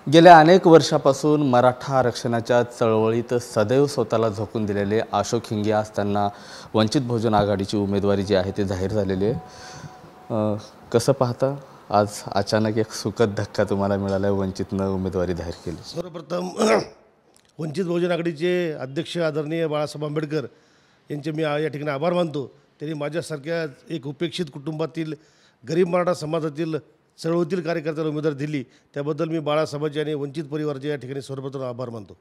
गेल्या अनेक वर्षापासून मराठा आरक्षणाच्या चळवळीत सदैव स्वतःला झोकून दिलेले अशोक हिंगे आज त्यांना वंचित बहुजन आघाडीची उमेदवारी जी आहे ती जाहीर झालेली आहे। कसं पाहता आज अचानक एक सुखद धक्का तुम्हाला मिळाला आहे, वंचितनं उमेदवारी जाहीर केली। सर्वप्रथम वंचित बहुजन आघाडीचे अध्यक्ष आदरणीय बाळासाहेब आंबेडकर यांचे मी या ठिकाणी आभार मानतो। त्यांनी माझ्यासारख्या एक उपेक्षित कुटुंबातील गरीब मराठा समाजातील चळवळीतील कार्यकर्त्याला उमेदवारी दिली, त्याबद्दल मी बाळासाहेबांचे आणि वंचित परिवाराचे या ठिकाणी सर्वप्रथम आभार मानतो।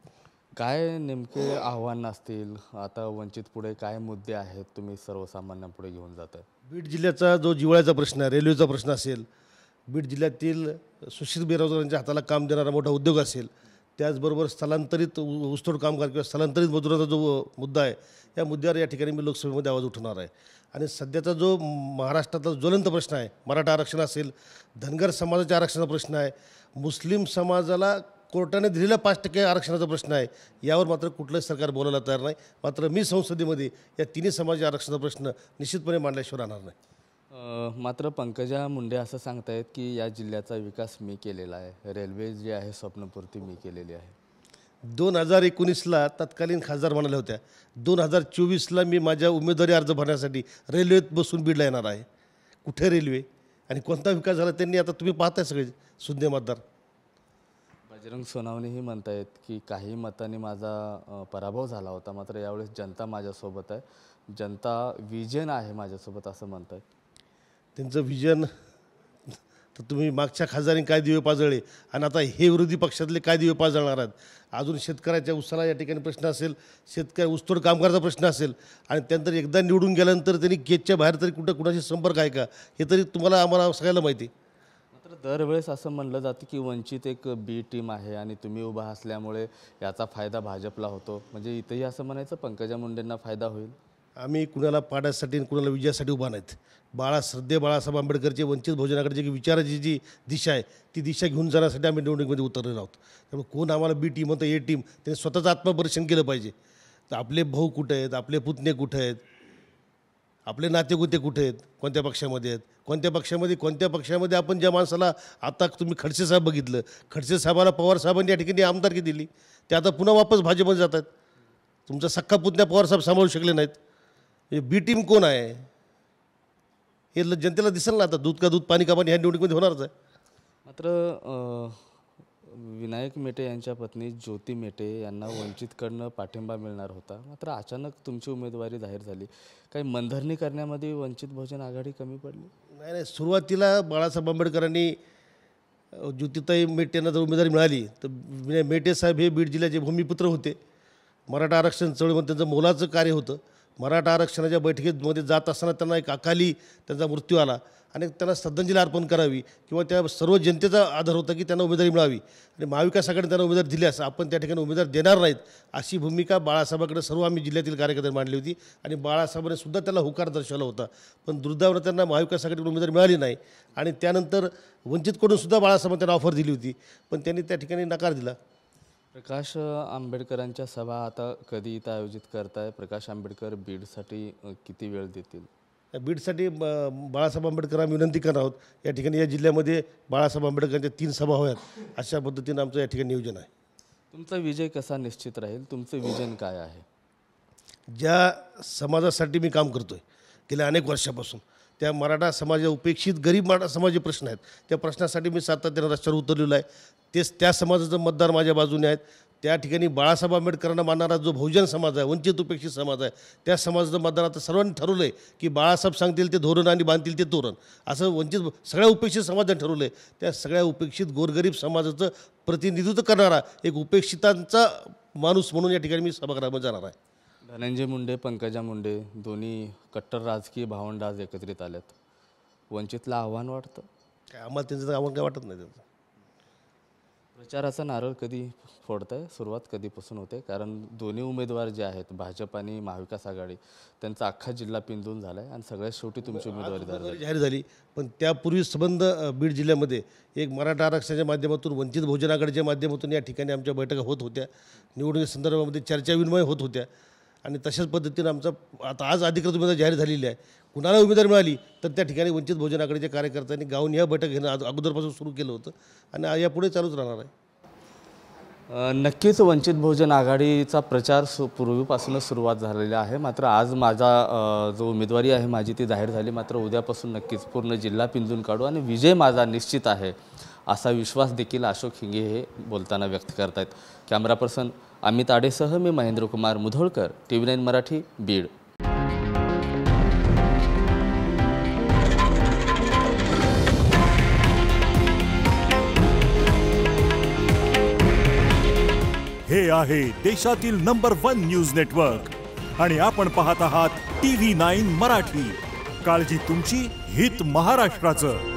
काय नेमके आव्हान असतील, आता वंचित पुढे काय मुद्दे आहेत तुम्ही सर्वसामान्यांपुढे घेऊन जाताय? बीड जिल्ह्याचा जो जिव्हाळ्याचा प्रश्न आहे, रेल्वेचा प्रश्न असेल, बीड जिल्ह्यातील सुशिक्षित बेरोजगारांच्या हाताला काम देणारा मोठा उद्योग असेल, त्याचबरोबर स्थलांतरित ऊसतोड कामगार किंवा स्थलांतरित मजुरांचा जो मुद्दा आहे, या मुद्द्यावर या ठिकाणी मी लोकसभेमध्ये आवाज उठवणार आहे। आणि सध्याचा जो महाराष्ट्रातला ज्वलंत प्रश्न आहे, मराठा आरक्षण असेल, धनगर समाजाच्या आरक्षणाचा प्रश्न आहे, मुस्लिम समाजाला कोर्टाने दिलेला 5% आरक्षणाचा प्रश्न आहे, यावर मात्र कुठलंच सरकार बोलायला तयार नाही। मात्र मी संसदेमध्ये या तिन्ही समाजाच्या आरक्षणाचा प्रश्न निश्चितपणे मांडल्याशिवाय राहणार नाही। मात्र पंकजा मुंडे असं सांगतायत की या जिल्ह्याचा विकास मी केलेला आहे, रेल्वे जी आहे स्वप्नपूर्ती मी केलेली आहे। 2019ला तत्कालीन खासदार म्हणाल्या होत्या, 2024ला मी माझ्या उमेदवारी अर्ज भरण्यासाठी रेल्वेत बसून बीडला येणार आहे। कुठे रेल्वे आणि कोणता विकास झाला त्यांनी आता तुम्ही पाहताय सगळे सुज्ञ मतदार। बजरंग सोनावणेही म्हणतायत की काही मतांनी माझा पराभव झाला होता, मात्र यावेळेस जनता माझ्यासोबत आहे, जनता विजन आहे माझ्यासोबत असं म्हणतायत। त्यांचं विजन तर तुम्ही मागच्या खासदारांनी काय दिवे पाजळले आणि आता हे विरोधी पक्षातले काय दिवे पाजळणार आहेत। अजून शेतकऱ्याच्या उसाला या ठिकाणी प्रश्न असेल, शेतकरी ऊसतोड कामगाराचा प्रश्न असेल, आणि त्यानंतर एकदा निवडून गेल्यानंतर त्यांनी गेटच्या बाहेर तरी कुठं कुणाशी संपर्क आहे का हे तरी तुम्हाला आम्हाला सगळ्याला माहिती आहे। मात्र दरवेळेस असं म्हणलं जातं की वंचित एक बी टीम आहे आणि तुम्ही उभा असल्यामुळे याचा फायदा भाजपला होतो, म्हणजे इथंही असं म्हणायचं पंकजा मुंडेंना फायदा होईल? आम्ही कुणाला पाडण्यासाठी आणि कुणाला विजयासाठी उभा नाहीत। बाळासाहेब आंबेडकरचे वंचित बहुजन आघाडीची विचाराची जी दिशा आहे, ती दिशा घेऊन जाण्यासाठी आम्ही निवडणुकीमध्ये उतरलेलो आहोत। त्यामुळे कोण आम्हाला बी टीम म्हणतं, ए टीम, त्यांनी स्वतःचं आत्मपरीक्षण केलं पाहिजे। तर आपले भाऊ कुठे आहेत, आपले पुतणे कुठे आहेत, आपले नातेगोते कुठे आहेत, कोणत्या पक्षामध्ये आहेत, कोणत्या पक्षामध्ये आपण ज्या माणसाला आता तुम्ही खडसे साहेब बघितलं, खडसे साहेबाला पवार साहेबांनी या ठिकाणी आमदारकी दिली, ते आता पुन्हा वापस भाजपमध्ये जात आहेत। तुमचा सख्खा पुतण्या पवार साहेब सांभाळू शकले नाहीत। हे बी टीम कोण आहे हे जनतेला दिसेल ना। आता दूध का दूध पाणी का पाणी ह्या निवडणुकीमध्ये होणारच आहे। मात्र विनायक मेटे यांच्या पत्नी ज्योती मेटे यांना वंचितकडनं पाठिंबा मिळणार होता, मात्र अचानक तुमची उमेदवारी जाहीर झाली, काही मनधरणी करण्यामध्ये वंचित बहुजन आघाडी कमी पडली? नाही, सुरुवातीला बाळासाहेब आंबेडकरांनी ज्योतिताई मेटेंना जर उमेदवारी मिळाली तर विनायक मेटे साहेब हे बीड जिल्ह्याचे भूमिपुत्र होते। मराठा आरक्षण चळवळीमध्ये त्यांचं मोलाचं कार्य होतं। मराठा आरक्षणाच्या बैठकीमध्ये जात असताना त्यांना एक अकाली त्यांचा मृत्यू आला आणि त्यांना श्रद्धांजली अर्पण करावी किंवा त्या सर्व जनतेचा आधार होता की त्यांना उमेदवारी मिळावी, आणि महाविकास आघाडीने त्यांना उमेदवारी दिल्यास आपण त्या ठिकाणी उमेदवार देणार नाहीत अशी भूमिका बाळासाहेबांकडे सर्व आम्ही जिल्ह्यातील कार्यकर्त्यांनी मांडली होती, आणि बाळासाहेबांनी सुद्धा त्याला होकार दर्शवला होता। पण दुर्दैवाने त्यांना महाविकास आघाडीकडून उमेदवारी मिळाली नाही, आणि त्यानंतर वंचितकडून सुद्धा बाळासाहेबांनी त्यांना ऑफर दिली होती, पण त्यांनी त्या ठिकाणी नकार दिला। प्रकाश आंबेडकरांच्या सभा आता कधी इथं आयोजित करताय? प्रकाश आंबेडकर बीडसाठी किती वेळ देतील? बीडसाठी बाळासाहेब आंबेडकर आम्ही विनंती करणार आहोत, या ठिकाणी या जिल्ह्यामध्ये बाळासाहेब आंबेडकरांच्या 3 सभा व्हाव्यात, अशा पद्धतीनं आमचं या ठिकाणी नियोजन आहे। तुमचा विजय कसा निश्चित राहील? तुमचं विजन काय आहे? ज्या समाजासाठी मी काम करतो आहे गेल्या अनेक वर्षापासून, त्या मराठा समाजा उपेक्षित गरीब मराठा समाजाचे प्रश्न आहेत, त्या प्रश्नासाठी मी सातत्यानं रस्त्यावर उतरलेलो आहे। त्या समाजाचं मतदार माझ्या बाजूने आहेत। त्या ठिकाणी बाळासाहेब आंबेडकरांना मानणारा जो बहुजन समाज आहे, वंचित उपेक्षित समाज आहे, त्या समाजाचं मतदार आता सर्वांनी ठरवलं आहे की बाळासाहेब सांगतील ते धोरण आणि बांधतील ते तोरण, असं वंचित सगळ्या उपेक्षित समाजाने ठरवलं आहे। त्या सगळ्या उपेक्षित गोरगरीब समाजाचं प्रतिनिधित्व करणारा एक उपेक्षितांचा माणूस म्हणून या ठिकाणी मी सभागृहामध्ये जाणार आहे। धनंजय मुंडे, पंकजा मुंडे दोन्ही कट्टर राजकीय भावंड आज एकत्रित आल्यात, वंचितला आव्हान वाटतं? काय आम्हाला त्यांचं आव्हान काय वाटत नाही। त्यांचं प्रचाराचा नारळ कधी फोडताय? सुरुवात कधीपासून होते? कारण दोन्ही उमेदवार जे आहेत, भाजप आणि महाविकास आघाडी, त्यांचा अख्खा जिल्हा पिंजून झाला आहे आणि सगळ्यात शेवटी तुमची उमेदवारी जाहीर झाली, पण त्यापूर्वी संबंध बीड जिल्ह्यामध्ये एक मराठा आरक्षणाच्या माध्यमातून, वंचित बहुजन आघाडीच्या माध्यमातून या ठिकाणी आमच्या बैठका होत होत्या, निवडणुकी संदर्भामध्ये चर्चा विनिमय होत होत्या, आणि तशाच पद्धतीनं आमचा आता आज अधिकृत उमेदवार जाहीर झालेली आहे। कुणाला उमेदवारी मिळाली तर त्या ठिकाणी वंचित बहुजन आघाडीच्या कार्यकर्त्यांनी गावून या बैठक घेणं अगोदरपासून सुरू केलं होतं आणि यापुढे चालूच राहणार आहे। नक्कीच वंचित बहुजन आघाडीचा प्रचार पूर्वीपासूनच सुरुवात झालेला आहे. मात्र आज माझा जो उमेदवारी आहे माझी ती जाहीर झाली. मात्र उद्यापासून नक्कीच पूर्ण जिल्हा पिंजून काढू आणि विजय माझा निश्चित आहे असा विश्वास देखील अशोक हिंगे हे बोलताना व्यक्त करत आहेत. कॅमेरा पर्सन अमित आडेसह मी महेंद्रकुमार मुधोळकर, TV9 मराठी, बीड. हे आहे देशातील नंबर 1 न्यूज नेटवर्क आणि आपण पाहत आहात TV9 मराठी. काळजी तुमची, हित महाराष्ट्राचं.